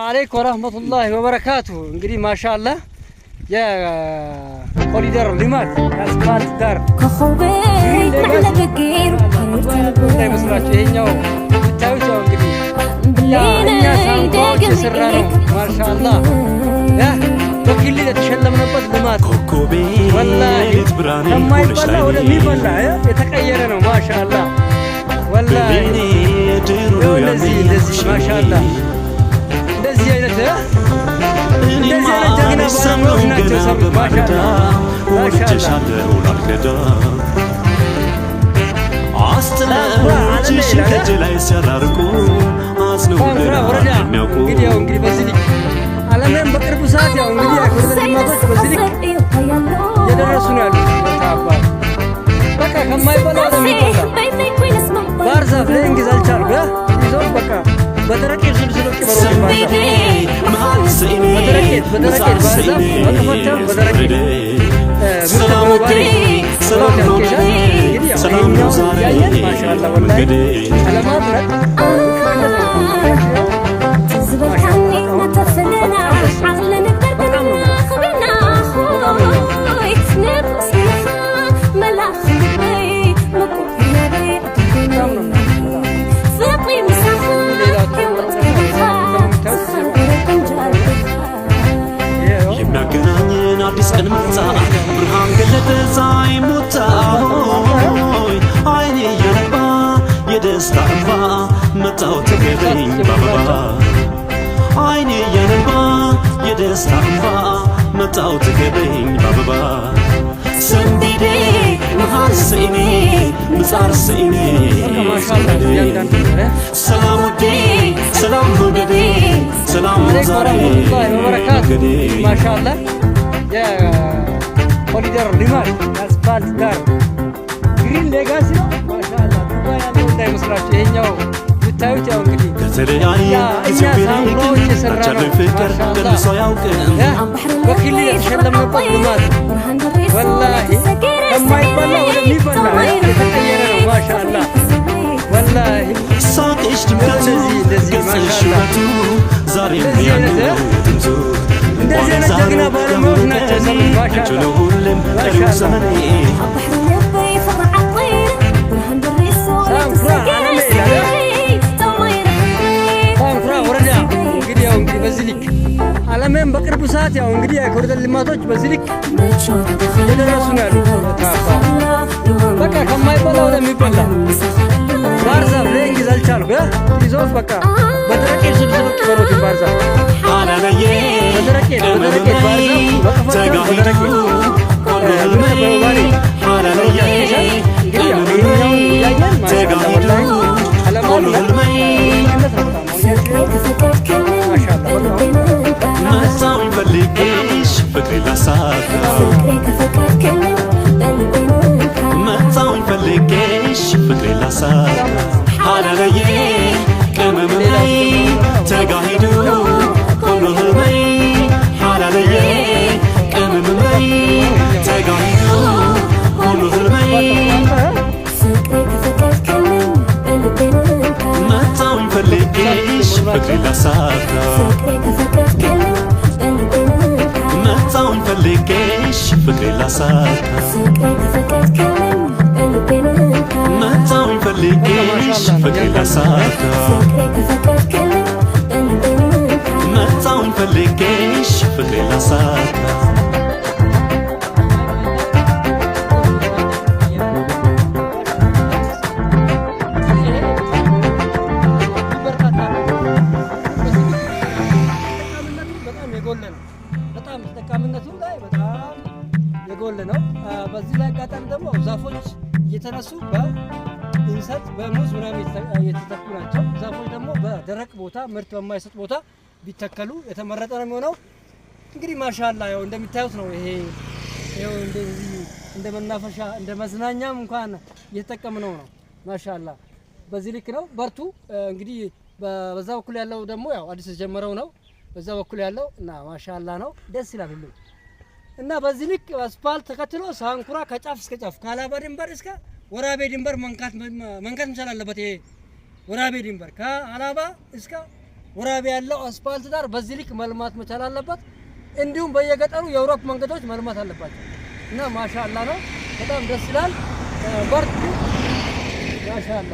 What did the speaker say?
عليكم ورحمة الله وبركاته. እንግዲህ ማሻአላ የኮሪደር ልማት የአስፋልት ዳር ይሄኛው ብታዩት ያው እንግዲህ እኛ ሳንቆች የሰራ ነው። ማሻአላ በክልል የተሸለምንበት ልማት ወላሂ ከማይበላ ወደሚበላ የተቀየረ ነው። ማሻአላ ወላሂ እንደዚህ ማሻአላ እንደዚህ አይነት ጀግና ባለሙያዎች ናቸው የሰሩት። ማሻአላ እንግዲህ ያው እንግዲህ በዚህ ልክ ዓለምን በቅርቡ ሰዓት ያው እንግዲህ የኮሪደር ልማቶች በዚህ ልክ እየደረሱ ነው ያሉት። በቃ ከማይበላ ወደሚበላ ባህር ዛፍ ላይ እንግዲህ አልቻልኩ ይዘው በቃ በደረቅ ዝልዝሎች ይበሩት ባህር ዛፍ በደረቅ ባህር ዛፍ መከፈተም በደረቅ ማሻአላ ወላሂ አለማድረግ የሚያገናኝን አዲስ ቀን መጣ ብርሃን ገለጠ ፀሐይ ሞታ አይኔ እያነባ የደስታ እንባ መጣው ተገደኝ ባበባ አይኔ እያነባ የደስታ እንባ መጣው ተገደኝ ባበባ ሰንዲዴ መሃል ሰይኔ ምጻር ሰይኔ ሰላም ወዴ ሰላም ወገዴ ሰላም ዛሬ ወበረካቱ ማሻአላ የኮሪደር ልማት የአስፋልት ዳር ግሪን ሌጋሲ ነው። ማሻአላ ዱባይ ያለው እንዳይመስላችሁ ይሄኛው ብታዩት ያው እንግዲህ እኛ ሳንቆች የሰራ ነው። ማሻአላ በክልል የተሸለምንበት ልማት ወላሂ ከማይበላ ወደሚበላ የተቀየረ ነው። ማሻአላ ወላሂ ሳቅሽ ድምቀቱ ገጽሽ ውበቱ ዛሬም ያለው ድምፁ እንደዚህ አይነት ጀግና ባለሙያዎች ናቸው የሰሩት። ማሻአላ ሁሉም ቀሪው ዘመኔ ሳንኩራ ወረዳ እንግዲህ ያው እንግዲህ በዚህ ልክ ዓለምን በቅርቡ ሰዓት ያው እንግዲህ የኮሪደር ልማቶች በዚህ ልክ እየደረሱ ነው ያሉት። በቃ ከማይበላ ወደሚበላ ባህር ዛፍ ላይ እንግዲህ አልቻልኩ ይዘው በቃ በደረቅ ዝልዝሎች ይበሩት ባህር ዛፍ በደረቅ ባህር ዛፍ በደረቅ መጣሁኝ ፈልጌሽ ፍቅሬ ላሳካ መጣሁኝ ፈልጌሽ ፍቅሬ ላሳካ አለለዬ ቅመምለይ ተጋሂዱ ሁሉ ህልመይ አለለዬ ቅመምለይ ተጋሂዱ ሁሉ ህልመይ መጣሁኝ ፈልጌሽ ፍቅሬ ላሳካ መጣሁኝ ፈልጌሽ ፍቅሬ ላሳካ መጣሁኝ ፈልጌሽ ፍቅሬ ላሳካ መጣሁኝ ፈልጌሽ ፍቅሬ ላሳካ በጣም ተጠቃሚነቱ ላይ በጣም የጎለ ነው። በዚህ ላይ አጋጣሚ ደግሞ ዛፎች እየተነሱ በእንሰት በሙዝ ምናምን የተተኩ ናቸው። ዛፎች ደግሞ በደረቅ ቦታ ምርት በማይሰጥ ቦታ ቢተከሉ የተመረጠ ነው የሚሆነው። እንግዲህ ማሻአላ ያው እንደምታዩት ነው። ይሄ ያው እንደዚህ እንደ መናፈሻ እንደ መዝናኛም እንኳን እየተጠቀምነው ነው። ማሻአላ በዚህ ልክ ነው። በርቱ። እንግዲህ በዛ በኩል ያለው ደግሞ ያው አዲስ የተጀመረው ነው። በዛ በኩል ያለው እና ማሻአላ ነው። ደስ ይላል ሁሉ እና በዚህ ልክ አስፋልት ተከትሎ ሳንኩራ ከጫፍ እስከ ጫፍ ከአላባ ድንበር እስከ ወራቤ ድንበር መንካት መቻል አለበት። ይሄ ወራቤ ድንበር ከአላባ እስከ ወራቤ ያለው አስፋልት ዳር በዚህ ልክ መልማት መቻል አለበት። እንዲሁም በየገጠሩ የአውሮፕ መንገዶች መልማት አለባቸው እና ማሻአላ ነው። በጣም ደስ ይላል። በርቱ። ማሻአላ